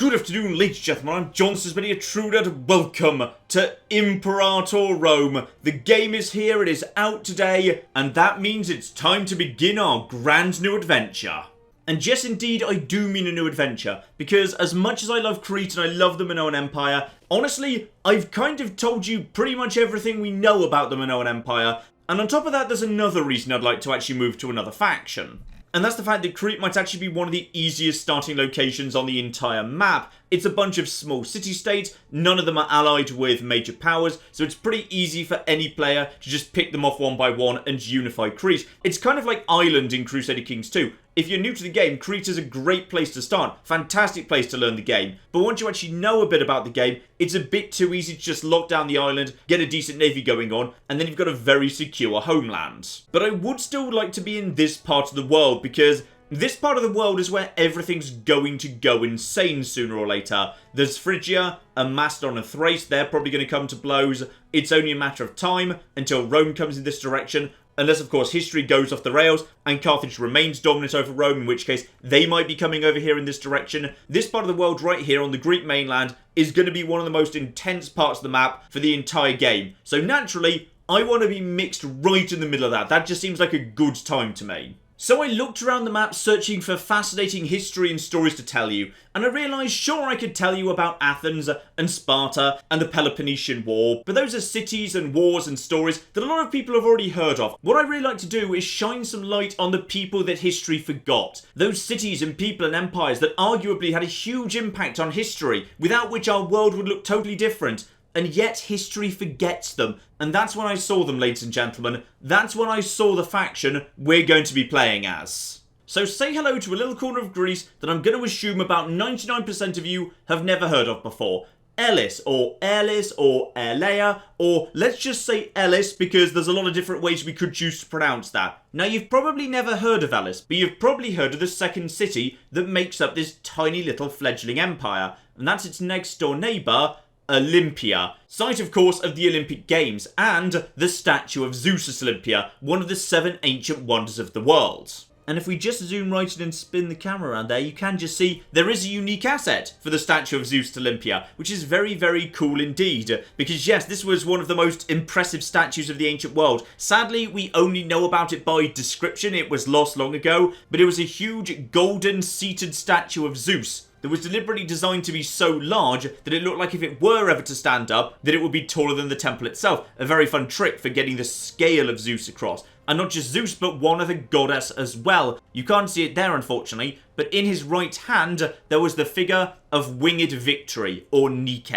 Good afternoon, ladies and gentlemen, I'm John Sisbany, Truder. Welcome to Imperator Rome. The game is here, it is out today, and that means it's time to begin our grand new adventure. And yes, indeed, I do mean a new adventure, because as much as I love Crete and I love the Minoan Empire, honestly, I've kind of told you pretty much everything we know about the Minoan Empire, and on top of that, there's another reason I'd like to actually move to another faction. And that's the fact that Crete might actually be one of the easiest starting locations on the entire map. It's a bunch of small city-states, none of them are allied with major powers, so it's pretty easy for any player to just pick them off one by one and unify Crete. It's kind of like Ireland in Crusader Kings 2. If you're new to the game, Crete is a great place to start, fantastic place to learn the game, but once you actually know a bit about the game, it's a bit too easy to just lock down the island, get a decent navy going on, and then you've got a very secure homeland. But I would still like to be in this part of the world, because this part of the world is where everything's going to go insane sooner or later. There's Phrygia, and Macedon and Thrace, they're probably going to come to blows. It's only a matter of time until Rome comes in this direction, unless of course history goes off the rails and Carthage remains dominant over Rome, in which case they might be coming over here in this direction. This part of the world right here on the Greek mainland is going to be one of the most intense parts of the map for the entire game. So naturally, I want to be mixed right in the middle of that. That just seems like a good time to me. So I looked around the map searching for fascinating history and stories to tell you, and I realised sure I could tell you about Athens and Sparta and the Peloponnesian War, but those are cities and wars and stories that a lot of people have already heard of. What I really like to do is shine some light on the people that history forgot. Those cities and people and empires that arguably had a huge impact on history, without which our world would look totally different. And yet history forgets them. And that's when I saw them, ladies and gentlemen. That's when I saw the faction we're going to be playing as. So say hello to a little corner of Greece that I'm going to assume about 99% of you have never heard of before. Elis, or Elea, or let's just say Elis, because there's a lot of different ways we could choose to pronounce that. Now, you've probably never heard of Elis, but you've probably heard of the second city that makes up this tiny little fledgling empire. And that's its next door neighbour, Olympia, site of course of the Olympic Games, and the statue of Zeus at Olympia, one of the 7 ancient wonders of the world. And if we just zoom right in and spin the camera around there, you can just see there is a unique asset for the statue of Zeus at Olympia, which is very, very cool indeed. Because yes, this was one of the most impressive statues of the ancient world. Sadly, we only know about it by description, it was lost long ago, but it was a huge golden seated statue of Zeus that was deliberately designed to be so large that it looked like if it were ever to stand up, that it would be taller than the temple itself. A very fun trick for getting the scale of Zeus across. And not just Zeus, but one other goddess as well. You can't see it there, unfortunately, but in his right hand, there was the figure of Winged Victory, or Nike.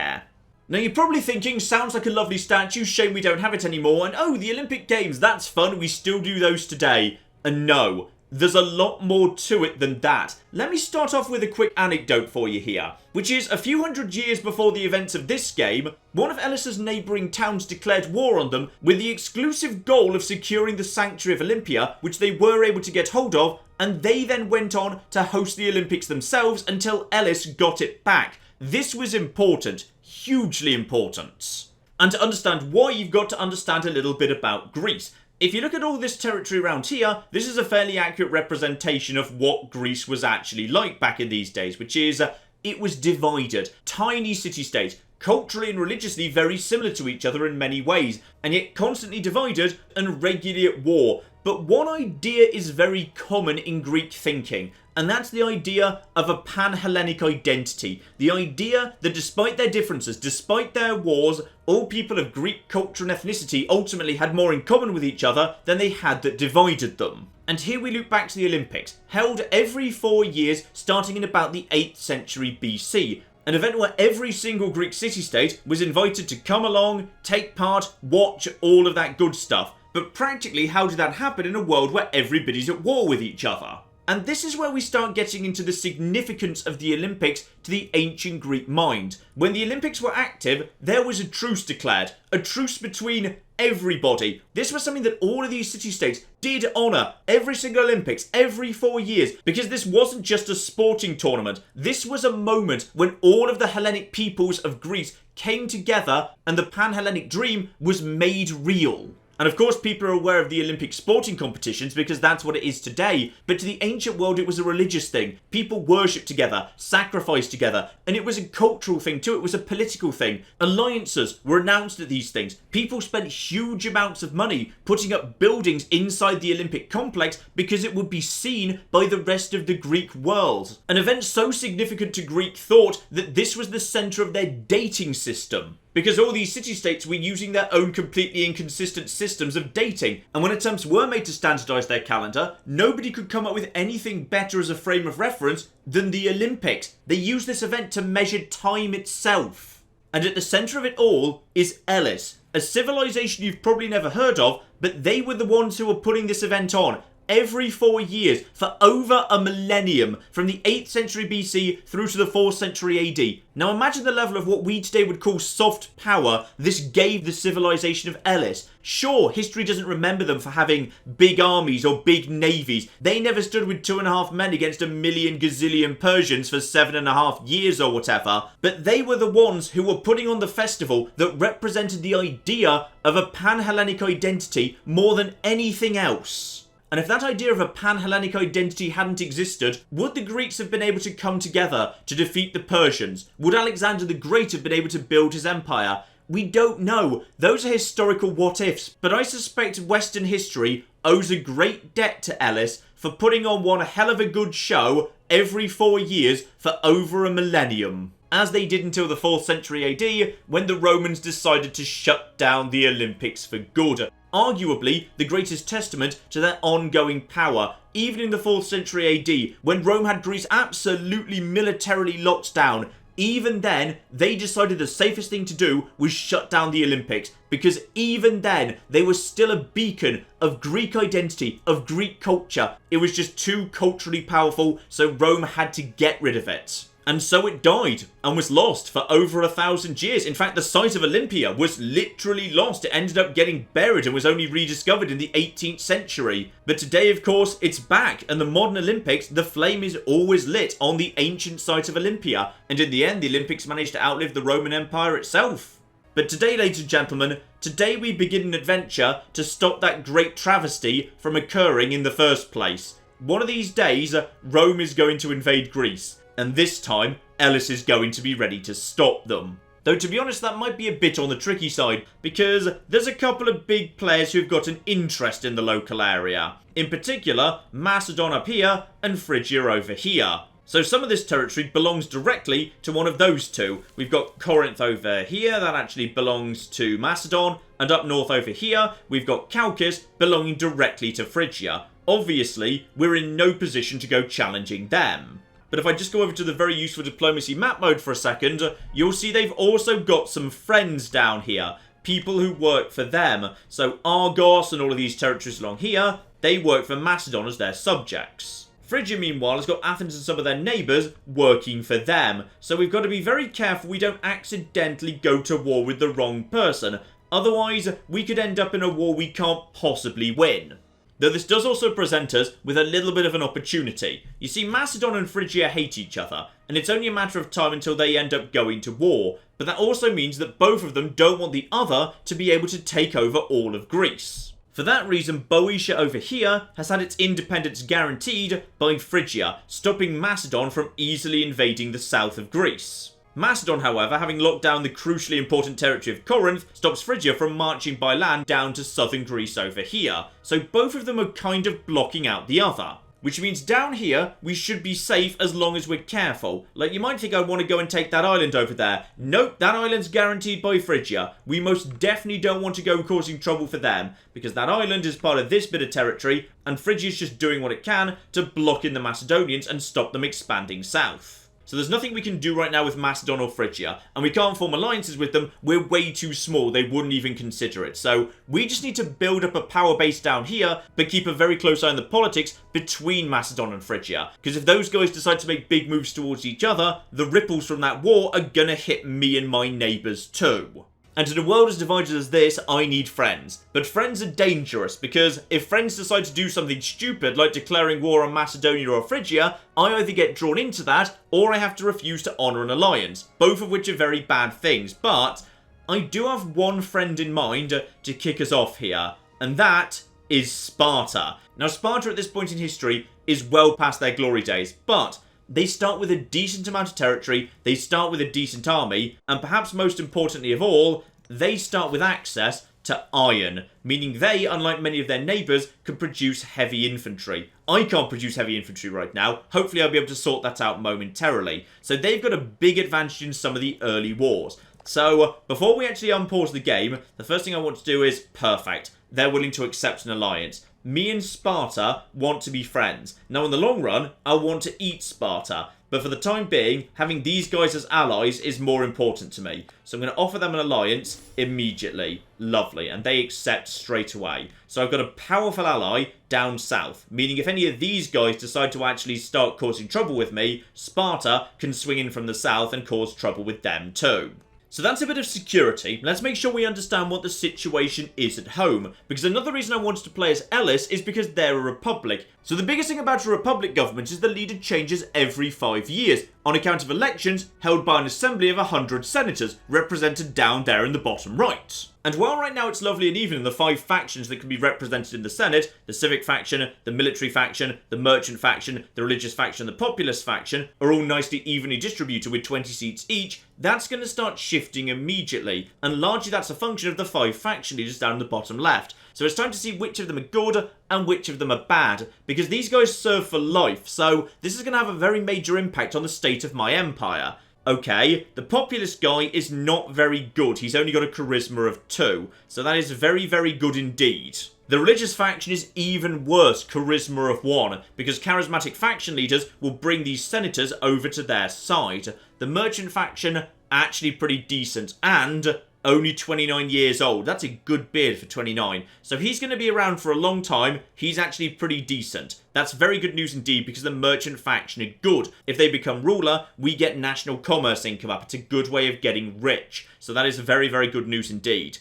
Now you're probably thinking, sounds like a lovely statue, shame we don't have it anymore, and oh, the Olympic Games, that's fun, we still do those today. And no. There's a lot more to it than that. Let me start off with a quick anecdote for you here, which is a few hundred years before the events of this game, one of Elis's neighbouring towns declared war on them with the exclusive goal of securing the sanctuary of Olympia, which they were able to get hold of, and they then went on to host the Olympics themselves until Elis got it back. This was important, hugely important. And to understand why, you've got to understand a little bit about Greece. If you look at all this territory around here, this is a fairly accurate representation of what Greece was actually like back in these days, which is, it was divided. Tiny city-states, culturally and religiously very similar to each other in many ways, and yet constantly divided and regularly at war. But one idea is very common in Greek thinking, and that's the idea of a pan-Hellenic identity. The idea that despite their differences, despite their wars, all people of Greek culture and ethnicity ultimately had more in common with each other than they had that divided them. And here we look back to the Olympics, held every 4 years starting in about the 8th century BC. An event where every single Greek city-state was invited to come along, take part, watch, all of that good stuff. But practically, how did that happen in a world where everybody's at war with each other? And this is where we start getting into the significance of the Olympics to the ancient Greek mind. When the Olympics were active, there was a truce declared. A truce between everybody. This was something that all of these city-states did honour every single Olympics, every 4 years, because this wasn't just a sporting tournament. This was a moment when all of the Hellenic peoples of Greece came together and the pan-Hellenic dream was made real. And of course people are aware of the Olympic sporting competitions because that's what it is today, but to the ancient world it was a religious thing. People worshipped together, sacrificed together, and it was a cultural thing too, it was a political thing. Alliances were announced at these things. People spent huge amounts of money putting up buildings inside the Olympic complex because it would be seen by the rest of the Greek world. An event so significant to Greek thought that this was the centre of their dating system. Because all these city-states were using their own completely inconsistent systems of dating, and when attempts were made to standardise their calendar, nobody could come up with anything better as a frame of reference than the Olympics. They used this event to measure time itself. And at the centre of it all is Elis, a civilization you've probably never heard of, but they were the ones who were putting this event on every 4 years for over a millennium, from the 8th century BC through to the 4th century AD. Now imagine the level of what we today would call soft power this gave the civilization of Elis. Sure, history doesn't remember them for having big armies or big navies. They never stood with 2.5 men against a million gazillion Persians for 7.5 years or whatever, but they were the ones who were putting on the festival that represented the idea of a pan-Hellenic identity more than anything else. And if that idea of a pan-Hellenic identity hadn't existed, would the Greeks have been able to come together to defeat the Persians? Would Alexander the Great have been able to build his empire? We don't know. Those are historical what-ifs, but I suspect Western history owes a great debt to Elis for putting on one hell of a good show every 4 years for over a millennium. As they did until the 4th century AD, when the Romans decided to shut down the Olympics for good. Arguably the greatest testament to their ongoing power, even in the 4th century AD, when Rome had Greece absolutely militarily locked down. Even then, they decided the safest thing to do was shut down the Olympics, because even then, they were still a beacon of Greek identity, of Greek culture. It was just too culturally powerful, so Rome had to get rid of it. And so it died, and was lost for over 1,000 years. In fact, the site of Olympia was literally lost. It ended up getting buried and was only rediscovered in the 18th century. But today, of course, it's back, and the modern Olympics, the flame is always lit on the ancient site of Olympia. And in the end, the Olympics managed to outlive the Roman Empire itself. But today, ladies and gentlemen, today we begin an adventure to stop that great travesty from occurring in the first place. One of these days, Rome is going to invade Greece. And this time, Elis is going to be ready to stop them. Though to be honest, that might be a bit on the tricky side, because there's a couple of big players who've got an interest in the local area. In particular, Macedon up here and Phrygia over here. So some of this territory belongs directly to one of those two. We've got Corinth over here, that actually belongs to Macedon. And up north over here, we've got Chalcis belonging directly to Phrygia. Obviously, we're in no position to go challenging them. But if I just go over to the very useful diplomacy map mode for a second, you'll see they've also got some friends down here. People who work for them. So Argos and all of these territories along here, they work for Macedon as their subjects. Phrygia, meanwhile, has got Athens and some of their neighbours working for them. So we've got to be very careful we don't accidentally go to war with the wrong person. Otherwise, we could end up in a war we can't possibly win. Though this does also present us with a little bit of an opportunity. You see, Macedon and Phrygia hate each other, and it's only a matter of time until they end up going to war. But that also means that both of them don't want the other to be able to take over all of Greece. For that reason, Boeotia over here has had its independence guaranteed by Phrygia, stopping Macedon from easily invading the south of Greece. Macedon, however, having locked down the crucially important territory of Corinth, stops Phrygia from marching by land down to southern Greece over here. So both of them are kind of blocking out the other. Which means down here, we should be safe as long as we're careful. Like, you might think I want to go and take that island over there. Nope, that island's guaranteed by Phrygia. We most definitely don't want to go causing trouble for them, because that island is part of this bit of territory, and Phrygia's just doing what it can to block in the Macedonians and stop them expanding south. So there's nothing we can do right now with Macedon or Phrygia, and we can't form alliances with them. We're way too small, they wouldn't even consider it. So we just need to build up a power base down here, but keep a very close eye on the politics between Macedon and Phrygia. Because if those guys decide to make big moves towards each other, the ripples from that war are gonna hit me and my neighbours too. And in a world as divided as this, I need friends. But friends are dangerous, because if friends decide to do something stupid, like declaring war on Macedonia or Phrygia, I either get drawn into that, or I have to refuse to honour an alliance. Both of which are very bad things, but I do have one friend in mind to kick us off here. and that is Sparta. Now, Sparta at this point in history is well past their glory days, but they start with a decent amount of territory, they start with a decent army, and perhaps most importantly of all, they start with access to iron, meaning they, unlike many of their neighbours, can produce heavy infantry. I can't produce heavy infantry right now. Hopefully I'll be able to sort that out momentarily. So they've got a big advantage in some of the early wars. So before we actually unpause the game, the first thing I want to do is, perfect, they're willing to accept an alliance. Me and Sparta want to be friends. Now in the long run, I want to eat Sparta. But for the time being, having these guys as allies is more important to me. So I'm going to offer them an alliance immediately. Lovely. And they accept straight away. So I've got a powerful ally down south. Meaning if any of these guys decide to actually start causing trouble with me, Sparta can swing in from the south and cause trouble with them too. So that's a bit of security. Let's make sure we understand what the situation is at home. Because another reason I wanted to play as Elis is because they're a republic. So the biggest thing about a republic government is the leader changes every 5 years, on account of elections held by an assembly of 100 senators, represented down there in the bottom right. And while right now it's lovely and even in the 5 factions that can be represented in the Senate, the civic faction, the military faction, the merchant faction, the religious faction, the populist faction, are all nicely evenly distributed with 20 seats each, that's going to start shifting immediately. And largely that's a function of the 5 faction leaders down in the bottom left. So it's time to see which of them are good and which of them are bad, because these guys serve for life, so this is going to have a very major impact on the state of my empire. Okay, the populist guy is not very good. He's only got a charisma of 2, so that is very, very good indeed. The religious faction is even worse, charisma of 1, because charismatic faction leaders will bring these senators over to their side. The merchant faction, actually pretty decent, and only 29 years old. That's a good beard for 29. So he's going to be around for a long time. He's actually pretty decent. That's very good news indeed, because the merchant faction are good. If they become ruler, we get national commerce income up. It's a good way of getting rich. So that is very, very good news indeed.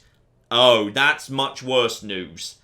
Oh, that's much worse news.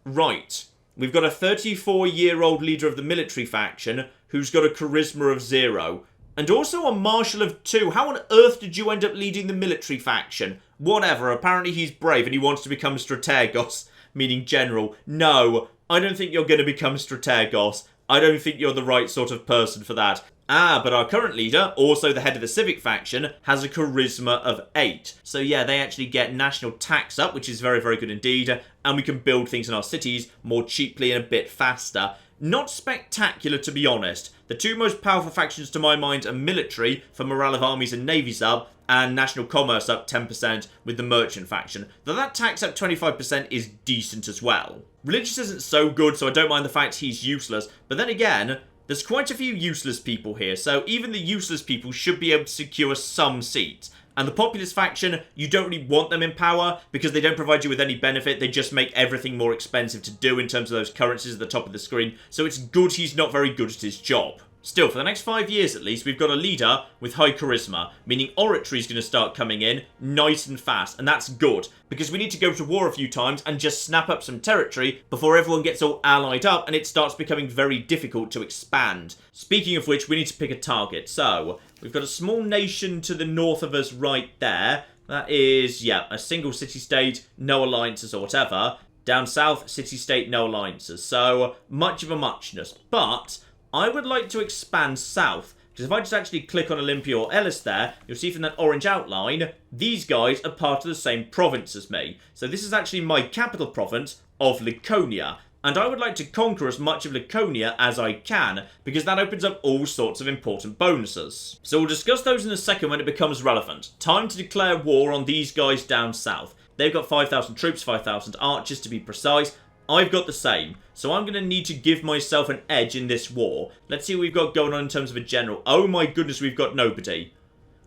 Right. We've got a 34-year-old leader of the military faction who's got a charisma of 0. And also a marshal of 2. How on earth did you end up leading the military faction? Whatever, apparently he's brave and he wants to become strategos, meaning general. No, I don't think you're going to become strategos. I don't think you're the right sort of person for that. Ah, but our current leader, also the head of the civic faction, has a charisma of 8. So yeah, they actually get national tax up, which is very, very good indeed. And we can build things in our cities more cheaply and a bit faster. Not spectacular, to be honest. The 2 most powerful factions to my mind are military, for morale of armies and navies up, and national commerce up 10% with the merchant faction. Though that tax up 25% is decent as well. Religious isn't so good, so I don't mind the fact he's useless. But then again, there's quite a few useless people here, so even the useless people should be able to secure some seats. And the populist faction, you don't really want them in power because they don't provide you with any benefit. They just make everything more expensive to do in terms of those currencies at the top of the screen. So it's good he's not very good at his job. Still, for the next 5 years at least, we've got a leader with high charisma, meaning oratory is going to start coming in nice and fast, and that's good, because we need to go to war a few times and just snap up some territory before everyone gets all allied up and it starts becoming very difficult to expand. Speaking of which, we need to pick a target. So, we've got a small nation to the north of us right there. That is, yeah, a single city-state, no alliances or whatever. Down south, city-state, no alliances. So, much of a muchness, but I would like to expand south, because if I just actually click on Olympia or Elis there, you'll see from that orange outline, these guys are part of the same province as me. So this is actually my capital province of Laconia, and I would like to conquer as much of Laconia as I can, because that opens up all sorts of important bonuses. So we'll discuss those in a second when it becomes relevant. Time to declare war on these guys down south. They've got 5,000 troops, 5,000 archers to be precise. I've got the same, so I'm going to need to give myself an edge in this war. Let's see what we've got going on in terms of a general. Oh my goodness, we've got nobody.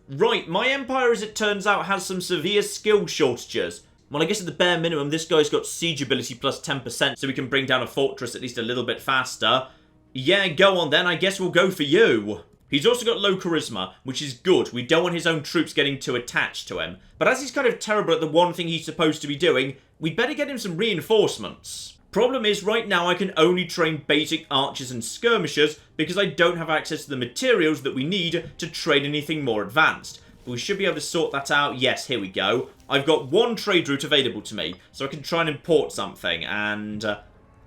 Right, my empire, as it turns out, has some severe skill shortages. Well, I guess at the bare minimum, this guy's got siege ability plus 10%, so we can bring down a fortress at least a little bit faster. Yeah, go on then, I guess we'll go for you. He's also got low charisma, which is good. We don't want his own troops getting too attached to him. But as he's kind of terrible at the one thing he's supposed to be doing, we'd better get him some reinforcements. Problem is, right now I can only train basic archers and skirmishers because I don't have access to the materials that we need to train anything more advanced. but we should be able to sort that out. Yes, here we go. I've got one trade route available to me, so I can try and import something, and...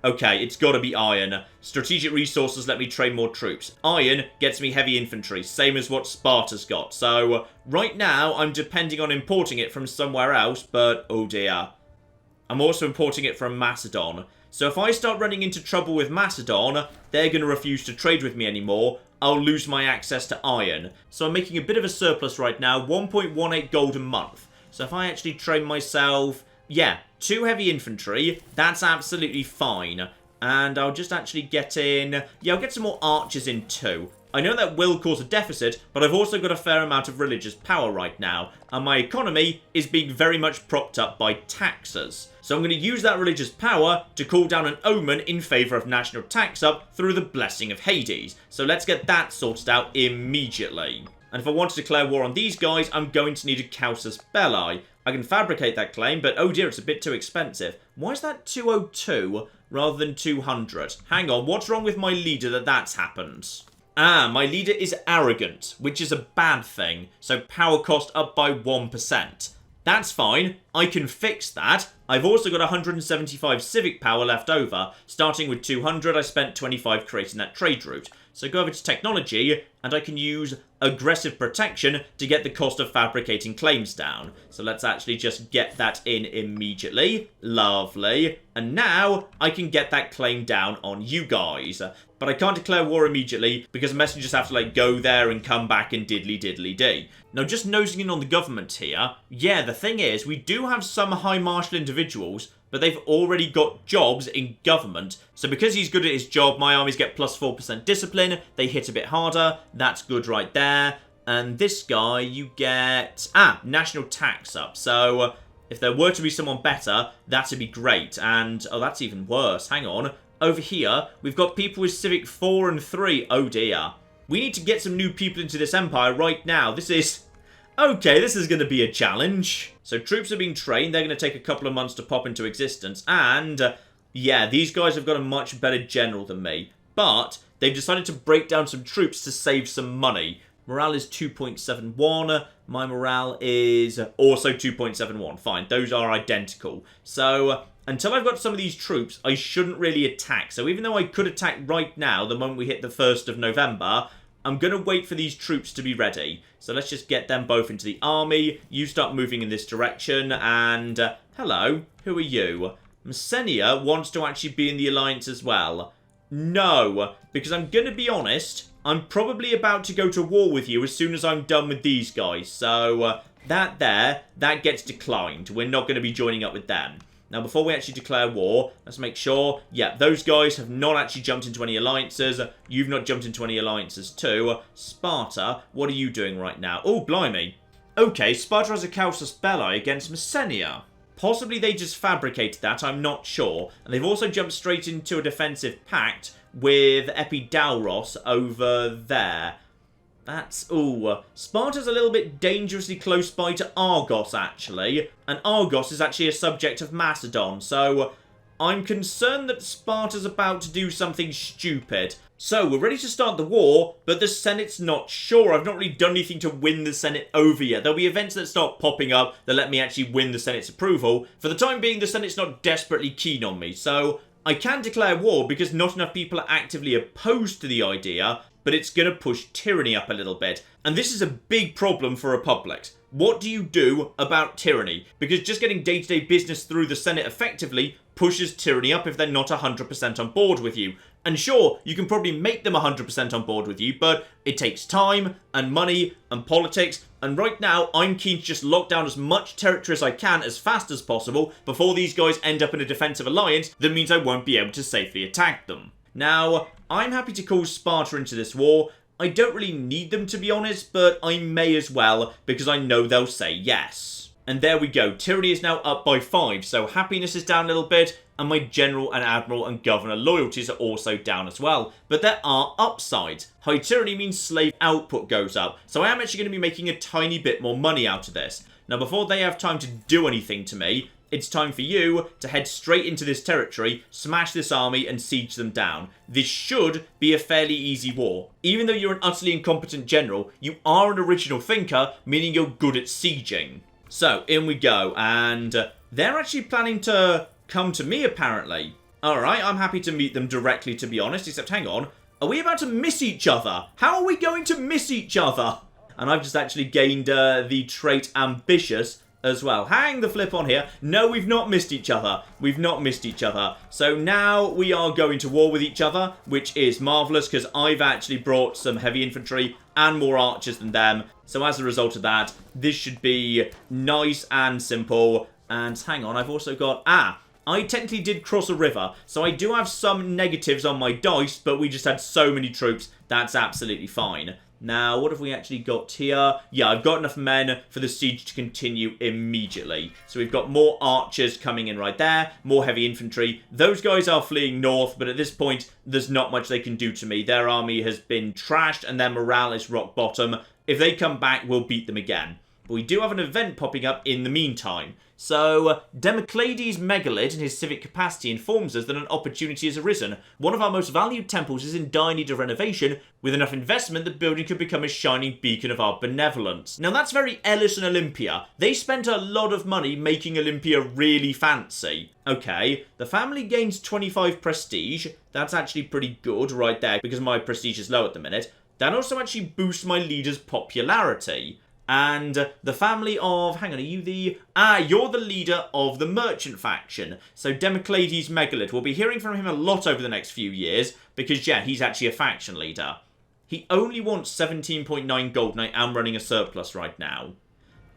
okay, it's got to be iron. Strategic resources let me trade more troops. Iron gets me heavy infantry, same as what Sparta's got. So, right now, I'm depending on importing it from somewhere else, but oh dear. I'm also importing it from Macedon. So if I start running into trouble with Macedon, they're going to refuse to trade with me anymore. I'll lose my access to iron. So I'm making a bit of a surplus right now, 1.18 gold a month. So if I actually train myself... yeah, 2 heavy infantry, that's absolutely fine. And I'll just actually get in... yeah, I'll get some more archers in too. I know that will cause a deficit, but I've also got a fair amount of religious power right now. And my economy is being very much propped up by taxes. So I'm going to use that religious power to call down an omen in favour of national tax up through the blessing of Hades. So let's get that sorted out immediately. And if I want to declare war on these guys, I'm going to need a Casus Belli. I can fabricate that claim, but oh dear, it's a bit too expensive. Why is that 202 rather than 200? Hang on, what's wrong with my leader that that's happened? Ah, my leader is arrogant, which is a bad thing. So power cost up by 1%. That's fine. I can fix that. I've also got 175 civic power left over. Starting with 200, I spent 25 creating that trade route. So go over to technology, and I can use aggressive protection to get the cost of fabricating claims down. So let's actually just get that in immediately. Lovely. And now I can get that claim down on you guys. But I can't declare war immediately because messengers have to like go there and come back and diddly-diddly-dee. Now just nosing in on the government here, yeah, the thing is, we do have some high martial individuals, but they've already got jobs in government. So because he's good at his job, my armies get plus 4% discipline. They hit a bit harder. That's good right there. And this guy, you get... national tax up. So if there were to be someone better, that'd be great. And, oh, that's even worse. Hang on. Over here, we've got people with civic 4 and 3. Oh, dear. We need to get some new people into this empire right now. This is... okay, this is going to be a challenge. So troops are being trained. They're going to take a couple of months to pop into existence. And, yeah, these guys have got a much better general than me. But they've decided to break down some troops to save some money. Morale is 2.71. My morale is also 2.71. Fine, those are identical. So until I've got some of these troops, I shouldn't really attack. So even though I could attack right now, the moment we hit the 1st of November... I'm going to wait for these troops to be ready. So let's just get them both into the army. You start moving in this direction. And, hello, who are you? Messenia wants to actually be in the alliance as well. No, because I'm going to be honest, I'm probably about to go to war with you as soon as I'm done with these guys. So, that gets declined. We're not going to be joining up with them. Now, before we actually declare war, let's make sure, yeah, those guys have not actually jumped into any alliances. You've not jumped into any alliances too. Sparta, what are you doing right now? Oh, blimey. Okay, Sparta has a Casus Belli against Messenia. Possibly they just fabricated that, I'm not sure. And they've also jumped straight into a defensive pact with Epidauros over there. That's... ooh. Sparta's a little bit dangerously close by to Argos, actually. And Argos is actually a subject of Macedon, so... I'm concerned that Sparta's about to do something stupid. So, we're ready to start the war, but the Senate's not sure. I've not really done anything to win the Senate over yet. There'll be events that start popping up that let me actually win the Senate's approval. For the time being, the Senate's not desperately keen on me, so... I can declare war because not enough people are actively opposed to the idea, but it's going to push tyranny up a little bit. And this is a big problem for republics. What do you do about tyranny? Because just getting day-to-day business through the Senate effectively pushes tyranny up if they're not 100% on board with you. And sure, you can probably make them 100% on board with you, but it takes time and money and politics. And right now, I'm keen to just lock down as much territory as I can as fast as possible before these guys end up in a defensive alliance that means I won't be able to safely attack them. Now, I'm happy to call Sparta into this war. I don't really need them, to be honest, but I may as well because I know they'll say yes. And there we go. Tyranny is now up by 5, so happiness is down a little bit, and my general and admiral and governor loyalties are also down as well. But there are upsides. High tyranny means slave output goes up, so I am actually going to be making a tiny bit more money out of this. Now, before they have time to do anything to me, it's time for you to head straight into this territory, smash this army, and siege them down. This should be a fairly easy war. Even though you're an utterly incompetent general, you are an original thinker, meaning you're good at sieging. So, in we go, and they're actually planning to come to me, apparently. Alright, I'm happy to meet them directly, to be honest, except hang on. Are we about to miss each other? How are we going to miss each other? And I've just actually gained the trait ambitious as well. Hang the flip on here. No, we've not missed each other. We've not missed each other. So now we are going to war with each other, which is marvellous because I've actually brought some heavy infantry and more archers than them. So as a result of that, this should be nice and simple. And hang on, I've also got... I technically did cross a river, so I do have some negatives on my dice, but we just had so many troops, that's absolutely fine. Now, what have we actually got here? Yeah, I've got enough men for the siege to continue immediately. So we've got more archers coming in right there, more heavy infantry. Those guys are fleeing north, but at this point, there's not much they can do to me. Their army has been trashed, and their morale is rock bottom. If they come back, we'll beat them again. But we do have an event popping up in the meantime. So, MacLeod's Megalith in his civic capacity informs us that an opportunity has arisen. One of our most valued temples is in dire need of renovation. With enough investment, the building could become a shining beacon of our benevolence. Now that's very Elis and Olympia. They spent a lot of money making Olympia really fancy. Okay, the family gains 25 prestige. That's actually pretty good right there, because my prestige is low at the minute. That also actually boosts my leader's popularity. And the family of... Hang on, are you the... you're the leader of the merchant faction. So MacLeod's Megalith. We'll be hearing from him a lot over the next few years. Because, yeah, he's actually a faction leader. He only wants 17.9 gold, and I am running a surplus right now.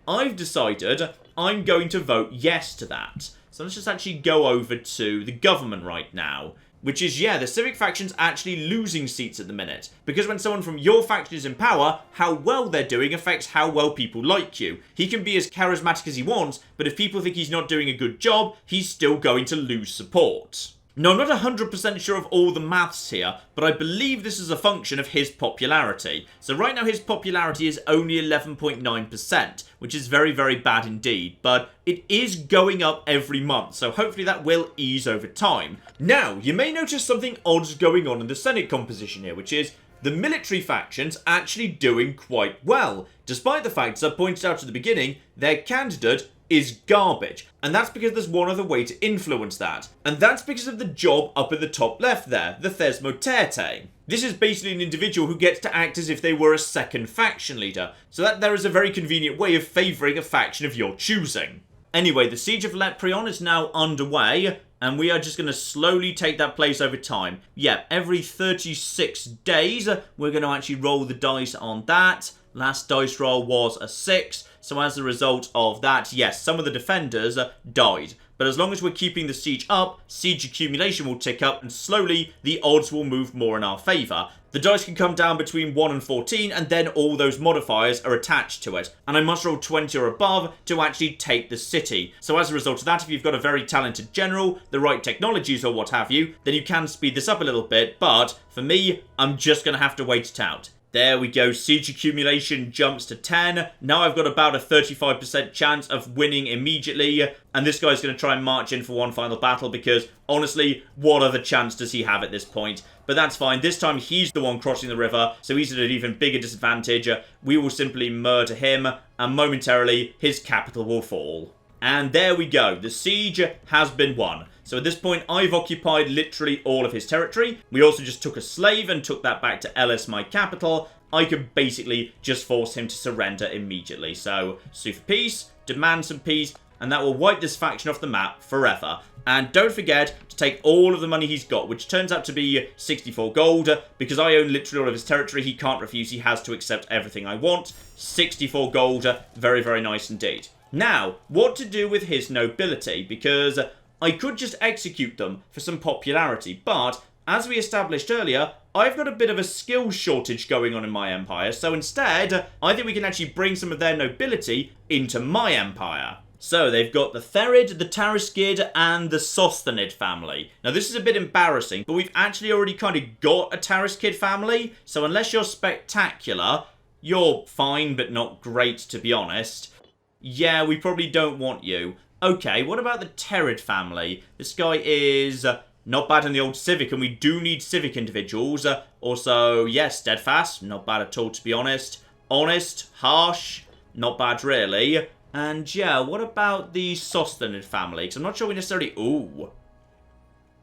I've decided I'm going to vote yes to that. So let's just actually go over to the government right now. Which is, yeah, the civic faction's actually losing seats at the minute. Because when someone from your faction is in power, how well they're doing affects how well people like you. He can be as charismatic as he wants, but if people think he's not doing a good job, he's still going to lose support. Now, I'm not 100% sure of all the maths here, but I believe this is a function of his popularity. So right now his popularity is only 11.9%, which is very, very bad indeed. But it is going up every month, so hopefully that will ease over time. Now, you may notice something odd going on in the Senate composition here, which is the military faction's actually doing quite well. Despite the fact, as I pointed out at the beginning, their candidate is garbage. And that's because there's one other way to influence that. And that's because of the job up at the top left there, the Thesmotete. This is basically an individual who gets to act as if they were a second faction leader. So that there is a very convenient way of favouring a faction of your choosing. Anyway, the siege of Lepreon is now underway, and we are just going to slowly take that place over time. Yeah, every 36 days, we're going to actually roll the dice on that. Last dice roll was a 6, so as a result of that, yes, some of the defenders died. But as long as we're keeping the siege up, siege accumulation will tick up, and slowly the odds will move more in our favour. The dice can come down between 1 and 14, and then all those modifiers are attached to it. And I must roll 20 or above to actually take the city. So as a result of that, if you've got a very talented general, the right technologies or what have you, then you can speed this up a little bit. But for me, I'm just going to have to wait it out. There we go, siege accumulation jumps to 10. Now I've got about a 35% chance of winning immediately. And this guy's going to try and march in for one final battle because, honestly, what other chance does he have at this point? But that's fine. This time he's the one crossing the river, so he's at an even bigger disadvantage. We will simply murder him, and momentarily his capital will fall. And there we go. The siege has been won. So at this point, I've occupied literally all of his territory. We also just took a slave and took that back to Elis, my capital. I could basically just force him to surrender immediately. So, sue for peace, demand some peace, and that will wipe this faction off the map forever. And don't forget to take all of the money he's got, which turns out to be 64 gold. Because I own literally all of his territory, he can't refuse. He has to accept everything I want. 64 gold, very, very nice indeed. Now, what to do with his nobility? Because I could just execute them for some popularity, but as we established earlier, I've got a bit of a skill shortage going on in my empire, so instead, I think we can actually bring some of their nobility into my empire. So, they've got the Therid, the Tariskid, and the Sosthenid family. Now, this is a bit embarrassing, but we've actually already kind of got a Tariskid family, so unless you're spectacular, you're fine, but not great, to be honest. Yeah, we probably don't want you. Okay, what about the Terrid family? This guy is not bad in the old civic, and we do need civic individuals. Also, yes, steadfast, not bad at all, to be honest. Honest, harsh, not bad really. And yeah, what about the Sosthenid family? Because I'm not sure we necessarily... Ooh.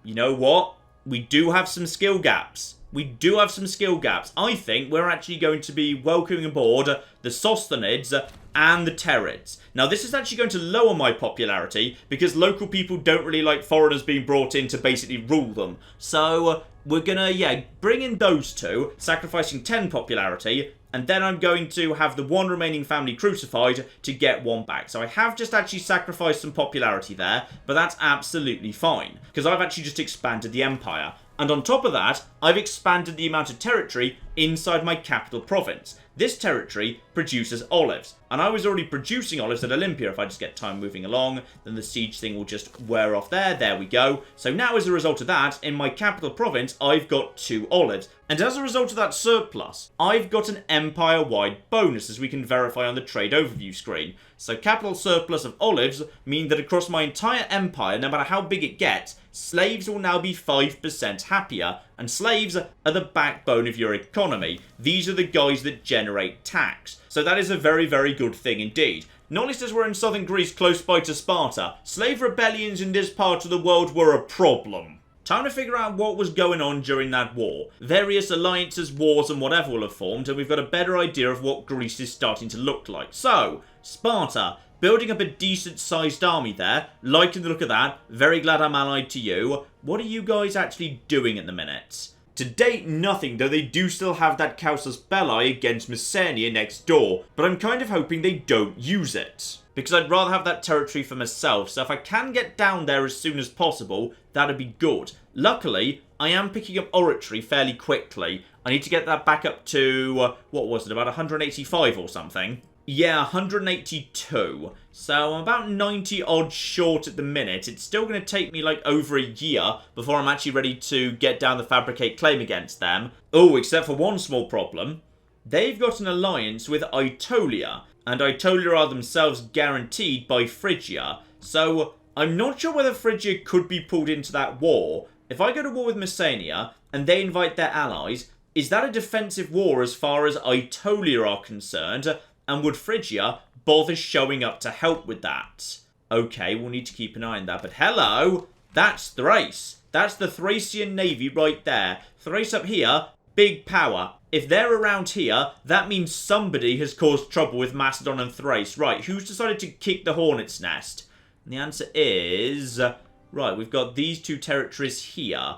You know what? We do have some skill gaps. We do have some skill gaps. I think we're actually going to be welcoming aboard the Sosthenids and the Terrids. Now, this is actually going to lower my popularity because local people don't really like foreigners being brought in to basically rule them. So, we're gonna, yeah, bring in those two, sacrificing 10 popularity, and then I'm going to have the one remaining family crucified to get one back. So I have just actually sacrificed some popularity there, but that's absolutely fine, because I've actually just expanded the empire. And on top of that, I've expanded the amount of territory inside my capital province. This territory produces olives, and I was already producing olives at Olympia. If I just get time moving along, then the siege thing will just wear off there. There we go. So now as a result of that, in my capital province, I've got 2 olives. And as a result of that surplus, I've got an empire-wide bonus, as we can verify on the trade overview screen. So capital surplus of olives mean that across my entire empire, no matter how big it gets, slaves will now be 5% happier, and slaves are the backbone of your economy. These are the guys that generate tax. So that is a very, very good thing indeed. Not least as we're in southern Greece close by to Sparta, slave rebellions in this part of the world were a problem. Time to figure out what was going on during that war. Various alliances, wars and whatever will have formed, and we've got a better idea of what Greece is starting to look like. So, Sparta, building up a decent sized army there, liking the look of that, very glad I'm allied to you. What are you guys actually doing at the minute? To date, nothing, though they do still have that Casus Belli against Messenia next door, but I'm kind of hoping they don't use it, because I'd rather have that territory for myself, so if I can get down there as soon as possible, that'd be good. Luckily, I am picking up oratory fairly quickly. I need to get that back up to, what was it, about 185 or something? Yeah, 182. So I'm about 90 odd short at the minute. It's still going to take me like over a year before I'm actually ready to get down the fabricate claim against them. Oh, except for one small problem. They've got an alliance with Aetolia, and Aetolia are themselves guaranteed by Phrygia. So I'm not sure whether Phrygia could be pulled into that war. If I go to war with Messenia and they invite their allies, is that a defensive war as far as Aetolia are concerned? And would Phrygia bother showing up to help with that? Okay, we'll need to keep an eye on that. But hello, that's Thrace. That's the Thracian navy right there. Thrace up here, big power. If they're around here, that means somebody has caused trouble with Macedon and Thrace. Right, who's decided to kick the hornet's nest? And the answer is... Right, we've got these 2 territories here.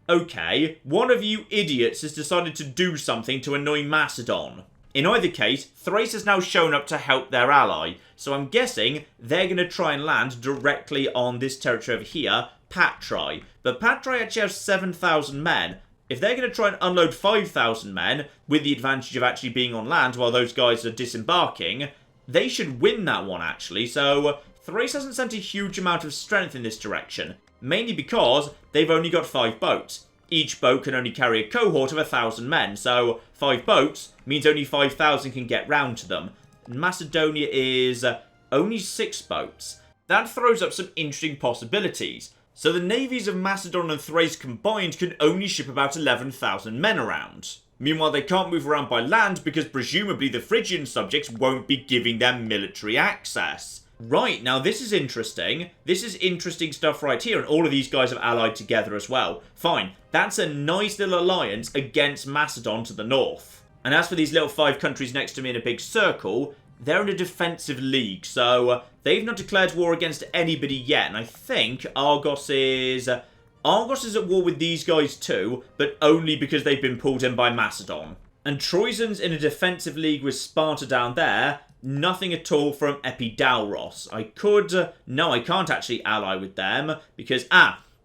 Okay, one of you idiots has decided to do something to annoy Macedon. In either case, Thrace has now shown up to help their ally, so I'm guessing they're going to try and land directly on this territory over here, Patrai. But Patrai actually has 7,000 men. If they're going to try and unload 5,000 men, with the advantage of actually being on land while those guys are disembarking, they should win that one actually, so Thrace hasn't sent a huge amount of strength in this direction, mainly because they've only got 5 boats. Each boat can only carry a cohort of 1,000 men, so 5 boats means only 5,000 can get round to them. Macedonia is only 6 boats. That throws up some interesting possibilities. So the navies of Macedon and Thrace combined can only ship about 11,000 men around. Meanwhile, they can't move around by land because presumably the Phrygian subjects won't be giving them military access. Right, now this is interesting. This is interesting stuff right here, and all of these guys have allied together as well. Fine, that's a nice little alliance against Macedon to the north. And as for these little 5 countries next to me in a big circle, they're in a defensive league, so they've not declared war against anybody yet, and I think Argos is at war with these guys too, but only because they've been pulled in by Macedon. And Troyzon's in a defensive league with Sparta down there. Nothing at all from Epidauros. I could... no, I can't actually ally with them because,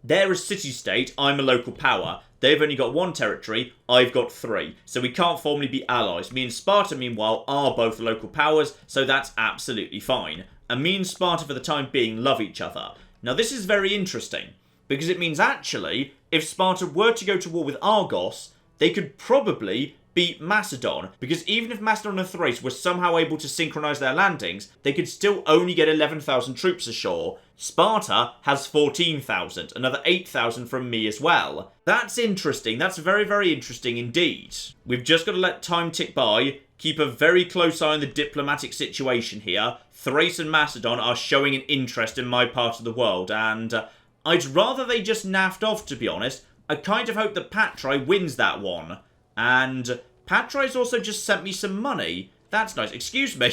they're a city-state, I'm a local power. They've only got 1 territory, I've got 3. So we can't formally be allies. Me and Sparta, meanwhile, are both local powers, so that's absolutely fine. And me and Sparta, for the time being, love each other. Now, this is very interesting, because it means actually, if Sparta were to go to war with Argos, they could probably beat Macedon, because even if Macedon and Thrace were somehow able to synchronize their landings, they could still only get 11,000 troops ashore. Sparta has 14,000, another 8,000 from me as well. That's interesting. That's very, very interesting indeed. We've just got to let time tick by, keep a very close eye on the diplomatic situation here. Thrace and Macedon are showing an interest in my part of the world, and I'd rather they just naffed off, to be honest. I kind of hope that Patrai wins that one. And Patrai's also just sent me some money. That's nice. Excuse me.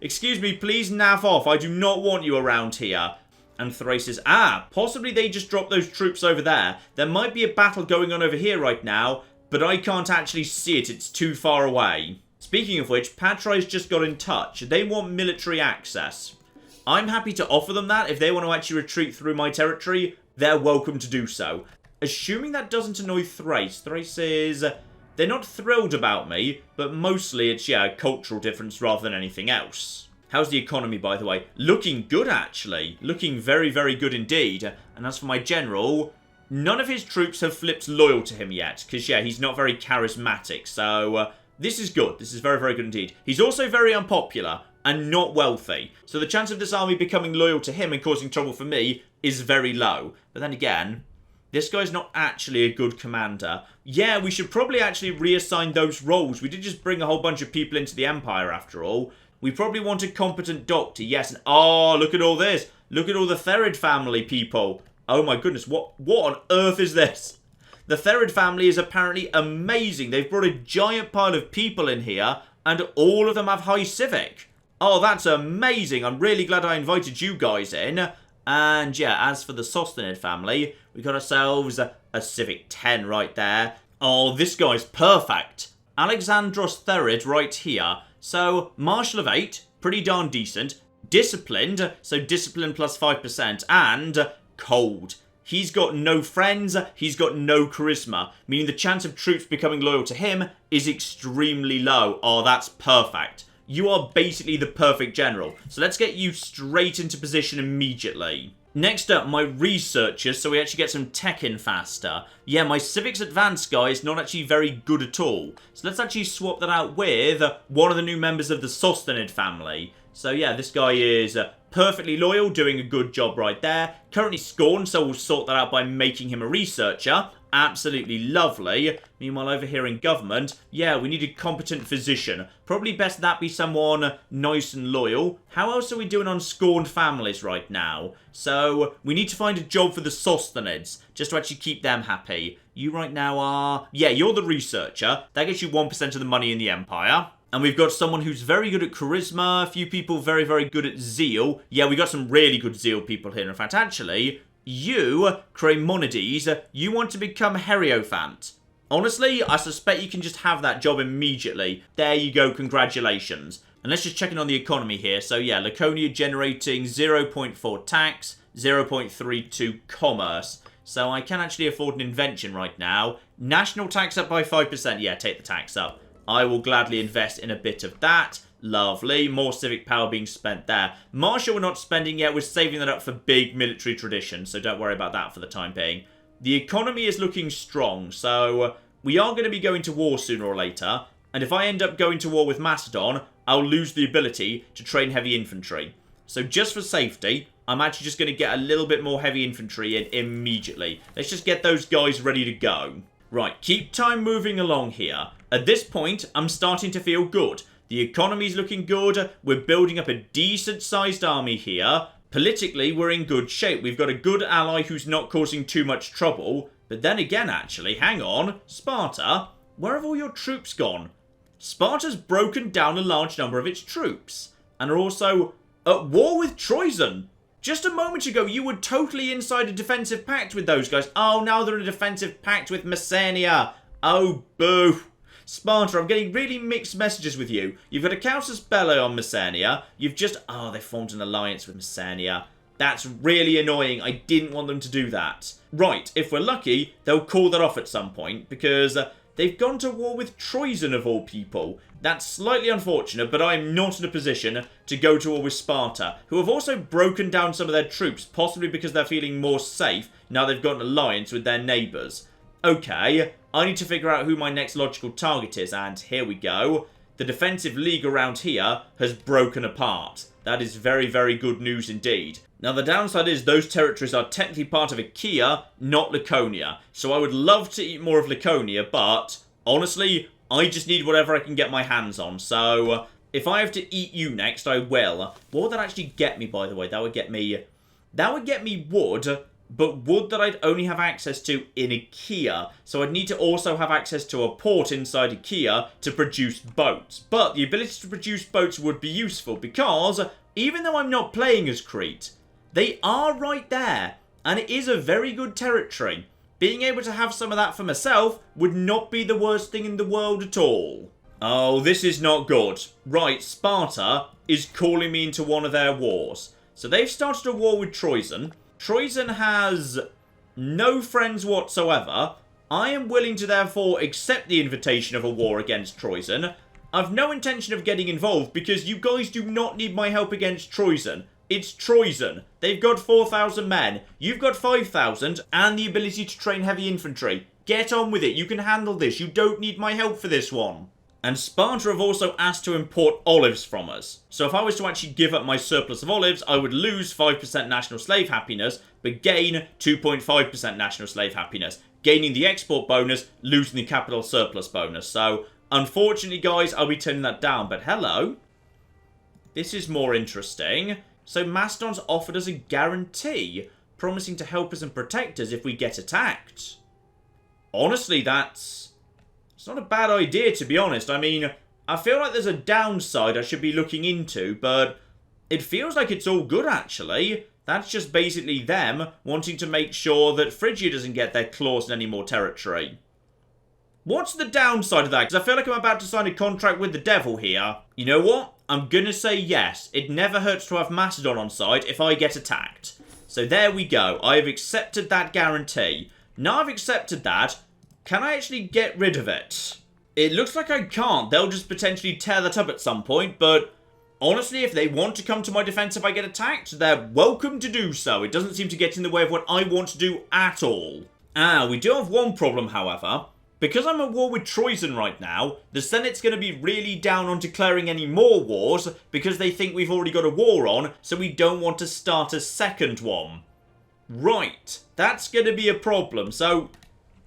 Excuse me, please naff off. I do not want you around here. And Thrace says, possibly they just dropped those troops over there. There might be a battle going on over here right now, but I can't actually see it. It's too far away. Speaking of which, Patrai's just got in touch. They want military access. I'm happy to offer them that. If they want to actually retreat through my territory, they're welcome to do so. Assuming that doesn't annoy Thrace. Thrace is... they're not thrilled about me, but mostly it's, yeah, a cultural difference rather than anything else. How's the economy, by the way? Looking good, actually. Looking very, very good indeed. And as for my general, none of his troops have flipped loyal to him yet. Because, yeah, he's not very charismatic. So, this is good. This is very, very good indeed. He's also very unpopular and not wealthy. So the chance of this army becoming loyal to him and causing trouble for me is very low. But then again, this guy's not actually a good commander. Yeah, we should probably actually reassign those roles. We did just bring a whole bunch of people into the Empire, after all. We probably want a competent doctor, yes. And oh, look at all this. Look at all the Therid family people. Oh my goodness, what on earth is this? The Therid family is apparently amazing. They've brought a giant pile of people in here, and all of them have high civic. Oh, that's amazing. I'm really glad I invited you guys in. And yeah, as for the Sostherid family, we got ourselves a civic 10 right there. Oh, this guy's perfect. Alexandros Therid right here. So, Marshal of 8, pretty darn decent. Disciplined, so discipline plus 5%. And cold. He's got no friends, he's got no charisma, meaning the chance of troops becoming loyal to him is extremely low. Oh, that's perfect. You are basically the perfect general. So let's get you straight into position immediately. Next up, my researchers, so we actually get some tech in faster. Yeah, my civics advanced guy is not actually very good at all. So let's actually swap that out with one of the new members of the Sostherid family. So yeah, this guy is perfectly loyal, doing a good job right there. Currently scorned, so we'll sort that out by making him a researcher. Absolutely lovely. Meanwhile, over here in government, yeah, we need a competent physician. Probably best that be someone nice and loyal. How else are we doing on scorned families right now? So, we need to find a job for the Sosthenids, just to actually keep them happy. You right now are... yeah, you're the researcher. That gets you 1% of the money in the Empire. And we've got someone who's very good at charisma, a few people very, very good at zeal. Yeah, we got some really good zeal people here. In fact, actually... you, Cremonides, you want to become Hierophant. Honestly, I suspect you can just have that job immediately. There you go, congratulations. And let's just check in on the economy here. So yeah, Laconia generating 0.4 tax, 0.32 commerce. So I can actually afford an invention right now. National tax up by 5%. Yeah, take the tax up. I will gladly invest in a bit of that. Lovely. More civic power being spent there. Marshall we're not spending yet. We're saving that up for big military tradition, so don't worry about that for the time being. The economy is looking strong, so we are going to be going to war sooner or later. And if I end up going to war with Macedon, I'll lose the ability to train heavy infantry. So just for safety, I'm actually just going to get a little bit more heavy infantry in immediately. Let's just get those guys ready to go. Right, keep time moving along here. At this point, I'm starting to feel good. The economy's looking good. We're building up a decent-sized army here. Politically, we're in good shape. We've got a good ally who's not causing too much trouble. But then again, actually, hang on. Sparta, where have all your troops gone? Sparta's broken down a large number of its troops. And are also at war with Troyzen. Just a moment ago, you were totally inside a defensive pact with those guys. Oh, now they're in a defensive pact with Messenia. Oh, boo. Sparta, I'm getting really mixed messages with you. You've got a casus belli on Messenia. You've just... oh, they formed an alliance with Messenia. That's really annoying. I didn't want them to do that. Right, if we're lucky, they'll call that off at some point, because they've gone to war with Troyzen of all people. That's slightly unfortunate, but I'm not in a position to go to war with Sparta, who have also broken down some of their troops, possibly because they're feeling more safe now they've got an alliance with their neighbours. Okay, I need to figure out who my next logical target is, and here we go. The defensive league around here has broken apart. That is very, very good news indeed. Now, the downside is those territories are technically part of Achaea, not Laconia. So I would love to eat more of Laconia, but honestly, I just need whatever I can get my hands on. So if I have to eat you next, I will. What would that actually get me, by the way? That would get me wood, but wood that I'd only have access to in Achaea. So I'd need to also have access to a port inside Achaea to produce boats. But the ability to produce boats would be useful because even though I'm not playing as Crete, they are right there, and it is a very good territory. Being able to have some of that for myself would not be the worst thing in the world at all. Oh, this is not good. Right, Sparta is calling me into one of their wars. So they've started a war with Troyzen. Troyzen has no friends whatsoever. I am willing to therefore accept the invitation of a war against Troyzen. I've no intention of getting involved because you guys do not need my help against Troyzen. It's Troyzen. They've got 4,000 men. You've got 5,000 and the ability to train heavy infantry. Get on with it. You can handle this. You don't need my help for this one. And Sparta have also asked to import olives from us. So if I was to actually give up my surplus of olives, I would lose 5% national slave happiness, but gain 2.5% national slave happiness. Gaining the export bonus, losing the capital surplus bonus. So, unfortunately, guys, I'll be turning that down. But hello. This is more interesting. So Mastodon's offered us a guarantee, promising to help us and protect us if we get attacked. Honestly, it's not a bad idea, to be honest. I mean, I feel like there's a downside I should be looking into, but it feels like it's all good, actually. That's just basically them wanting to make sure that Phrygia doesn't get their claws in any more territory. What's the downside of that? Because I feel like I'm about to sign a contract with the devil here. You know what? I'm gonna say yes. It never hurts to have Macedon on side if I get attacked. So there we go. I have accepted that guarantee. Now I've accepted that, can I actually get rid of it? It looks like I can't. They'll just potentially tear that up at some point, but honestly, if they want to come to my defense if I get attacked, they're welcome to do so. It doesn't seem to get in the way of what I want to do at all. We do have one problem, however. Because I'm at war with Troyzen right now, the Senate's going to be really down on declaring any more wars because they think we've already got a war on, so we don't want to start a second one. Right, that's going to be a problem. So,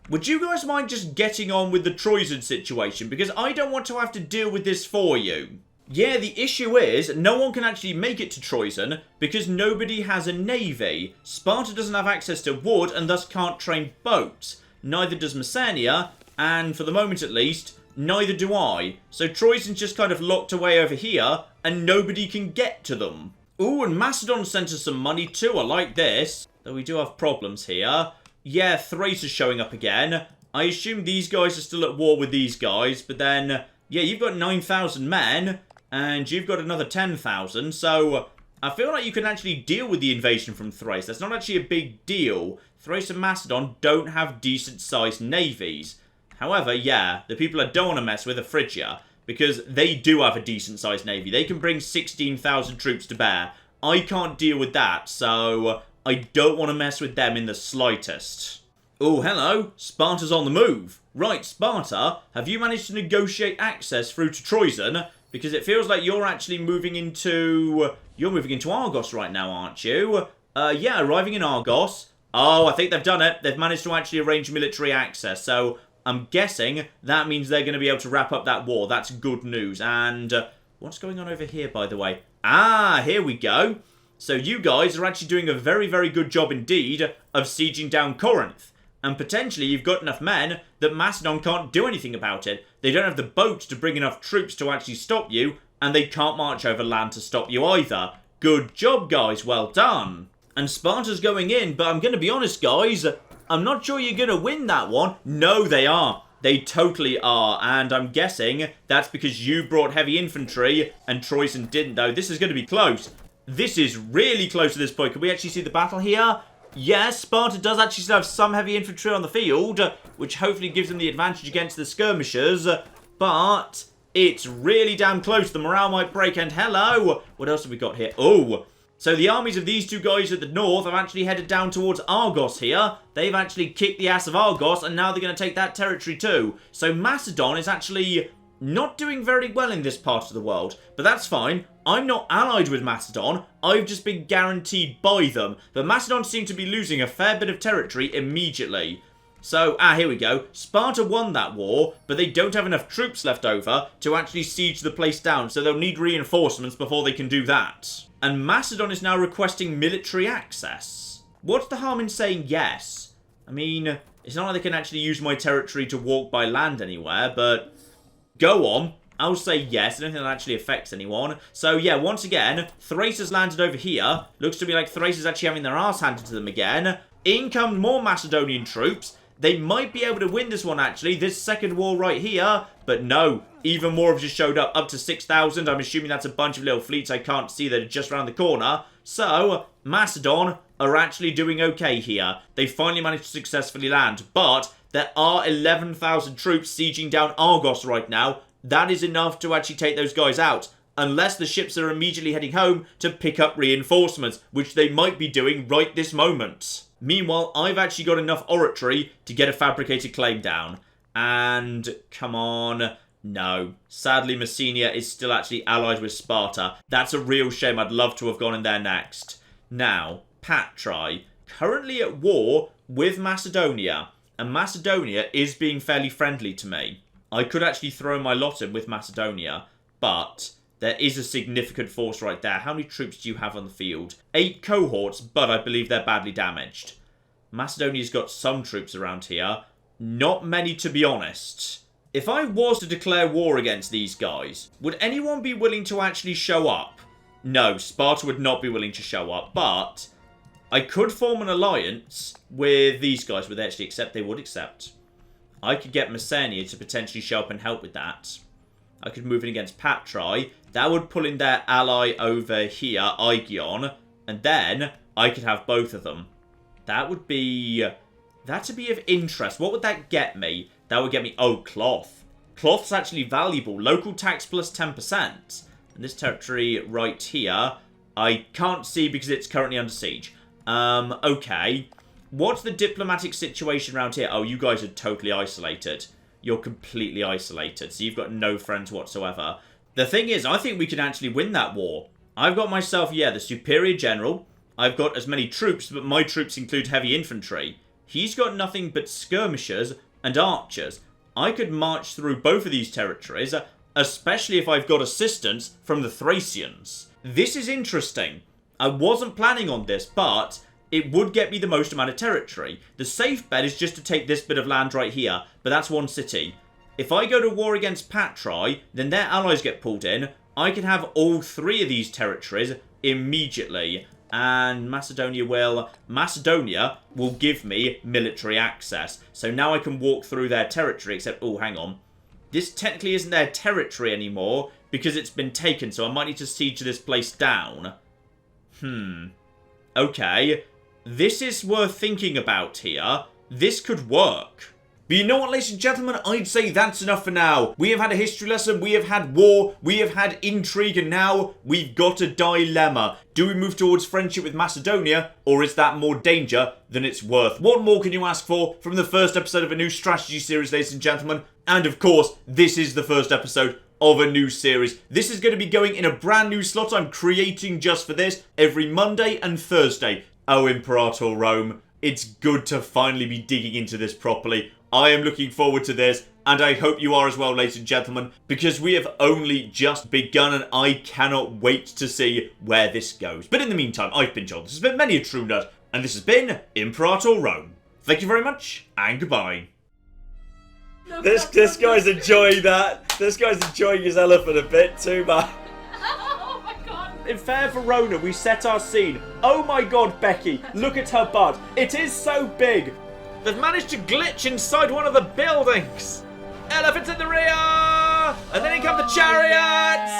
would you guys mind just getting on with the Troyzen situation? Because I don't want to have to deal with this for you. Yeah, the issue is, no one can actually make it to Troyzen because nobody has a navy. Sparta doesn't have access to wood and thus can't train boats. Neither does Messenia, and for the moment at least, neither do I. So Troyzen's just kind of locked away over here, and nobody can get to them. Ooh, and Macedon sent us some money too, I like this. Though we do have problems here. Yeah, Thrace is showing up again. I assume these guys are still at war with these guys, but then, yeah, you've got 9,000 men, and you've got another 10,000, so I feel like you can actually deal with the invasion from Thrace. That's not actually a big deal. Thrace and Macedon don't have decent-sized navies. However, yeah, the people I don't want to mess with are Phrygia, because they do have a decent-sized navy. They can bring 16,000 troops to bear. I can't deal with that, so I don't want to mess with them in the slightest. Oh, hello. Sparta's on the move. Right, Sparta, have you managed to negotiate access through to Troyzen? Because it feels like you're actually moving into... You're moving into Argos right now, aren't you? Yeah, arriving in Argos. Oh, I think they've done it. They've managed to actually arrange military access. So I'm guessing that means they're going to be able to wrap up that war. That's good news. And what's going on over here, by the way? Ah, here we go. So you guys are actually doing a very, very good job indeed of sieging down Corinth. And potentially you've got enough men that Macedon can't do anything about it. They don't have the boats to bring enough troops to actually stop you. And they can't march over land to stop you either. Good job, guys. Well done. And Sparta's going in, but I'm going to be honest, guys. I'm not sure you're going to win that one. No, they are. They totally are. And I'm guessing that's because you brought heavy infantry and Troyzen didn't, though. This is going to be close. This is really close at this point. Can we actually see the battle here? Yes, Sparta does actually still have some heavy infantry on the field, which hopefully gives them the advantage against the skirmishers. But it's really damn close. The morale might break. And hello. What else have we got here? Oh, So the armies of these two guys at the north have actually headed down towards Argos here. They've actually kicked the ass of Argos, and now they're going to take that territory too. So Macedon is actually not doing very well in this part of the world. But that's fine. I'm not allied with Macedon. I've just been guaranteed by them. But Macedon seem to be losing a fair bit of territory immediately. So, here we go. Sparta won that war, but they don't have enough troops left over to actually siege the place down, so they'll need reinforcements before they can do that. And Macedon is now requesting military access. What's the harm in saying yes? I mean, it's not like they can actually use my territory to walk by land anywhere, but go on. I'll say yes. I don't think that actually affects anyone. So, yeah, once again, Thrace has landed over here. Looks to me like Thrace is actually having their arse handed to them again. In come more Macedonian troops. They might be able to win this one, actually. This second war right here. But no. Even more have just showed up to 6,000. I'm assuming that's a bunch of little fleets I can't see that are just around the corner. So, Macedon are actually doing okay here. They finally managed to successfully land. But there are 11,000 troops sieging down Argos right now. That is enough to actually take those guys out. Unless the ships are immediately heading home to pick up reinforcements, which they might be doing right this moment. Meanwhile, I've actually got enough oratory to get a fabricated claim down. And, come on, no. Sadly, Messenia is still actually allied with Sparta. That's a real shame. I'd love to have gone in there next. Now, Patrai, currently at war with Macedonia. And Macedonia is being fairly friendly to me. I could actually throw my lot in with Macedonia, but there is a significant force right there. How many troops do you have on the field? 8 cohorts, but I believe they're badly damaged. Macedonia's got some troops around here. Not many, to be honest. If I was to declare war against these guys, would anyone be willing to actually show up? No, Sparta would not be willing to show up, but I could form an alliance with these guys. Would they actually accept? They would accept. I could get Messenia to potentially show up and help with that. I could move in against Patrai. That would pull in their ally over here, Aigion. And then I could have both of them. That would be... That'd be of interest. What would that get me? That would get me... Oh, cloth. Cloth's actually valuable. Local tax plus 10%. And this territory right here, I can't see because it's currently under siege. Okay. What's the diplomatic situation around here? Oh, you guys are totally isolated. You're completely isolated, so you've got no friends whatsoever. The thing is, I think we can actually win that war. I've got myself, yeah, the superior general. I've got as many troops, but my troops include heavy infantry. He's got nothing but skirmishers and archers. I could march through both of these territories, especially if I've got assistance from the Thracians. This is interesting. I wasn't planning on this, but it would get me the most amount of territory. The safe bet is just to take this bit of land right here, but that's one city. If I go to war against Patrai, then their allies get pulled in. I can have all 3 of these territories immediately. And Macedonia will give me military access. So now I can walk through their territory, except, oh, hang on. This technically isn't their territory anymore because it's been taken, so I might need to siege this place down. Okay. This is worth thinking about here. This could work. But you know what, ladies and gentlemen? I'd say that's enough for now. We have had a history lesson, we have had war, we have had intrigue, and now we've got a dilemma. Do we move towards friendship with Macedonia, or is that more danger than it's worth? What more can you ask for from the first episode of a new strategy series, ladies and gentlemen? And of course, this is the first episode of a new series. This is going to be going in a brand new slot I'm creating just for this every Monday and Thursday. Oh, Imperator Rome, it's good to finally be digging into this properly. I am looking forward to this, and I hope you are as well, ladies and gentlemen, because we have only just begun, and I cannot wait to see where this goes. But in the meantime, I've been John, this has been Many a True Nut, and this has been Imperator Rome. Thank you very much, and goodbye. This guy's enjoying that. This guy's enjoying his elephant a bit too much. Oh my god. In Fair Verona, we set our scene. Oh my god, Becky, look at her butt. It is so big. They've managed to glitch inside one of the buildings. Elephants in the rear! And then in come the chariots!